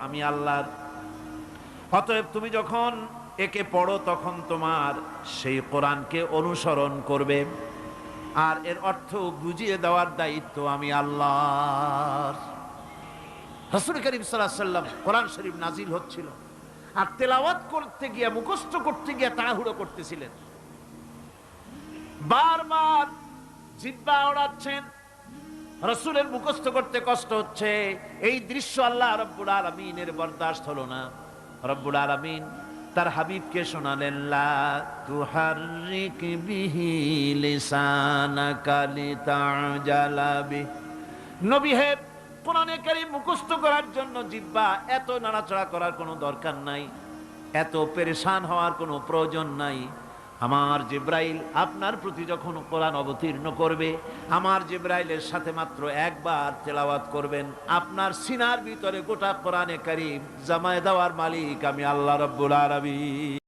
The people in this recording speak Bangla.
আমি আল্লাহর। অতএব তুমি যখন একে পড়ো তখন তোমার সেই কোরআনকে অনুসরণ করবে, আর এর অর্থ বুঝিয়ে দেওয়ার দায়িত্ব আমি আল্লাহর। রাসূল করিম সাল্লাল্লাহু আলাইহি ওয়াসাল্লাম কোরআন শরীফ নাজিল হচ্ছিল, আর তেলাওয়াত করতে গিয়ে, মুখস্থ করতে গিয়ে তাড়াহুড়ো করতেছিলেন, বারবার জিহ্বা ওড়াচ্ছেন। রাসূলের মুখস্থ করতে কষ্ট হচ্ছে। এই দৃশ্য আল্লাহ রাব্বুল আলামিনের বরদাস্ত হলো না। রব্বুল আলামিন তার হাবিবকে শোনালেন, লা তুহাররিক বিহি লিসানাকা লিতাজালা বিহি। নবী হে, কোরআনে কারীম মুখস্থ করার জন্য জিহ্বা এত নাড়াচাড়া করার কোনো দরকার নাই, এত পেরেশান হওয়ার কোনো প্রয়োজন নাই। আমার জিব্রাইল আপনার প্রতি যখন কোরআন অবতীর্ণ করবে, আমার জিব্রাইলের সাথে মাত্র একবার তেলাওয়াত করবেন, আপনার সিনার ভিতরে গোটা কোরআনে কারীম জামায়ে দেওয়ার মালিক আমি আল্লাহ রাব্বুল আলামিন।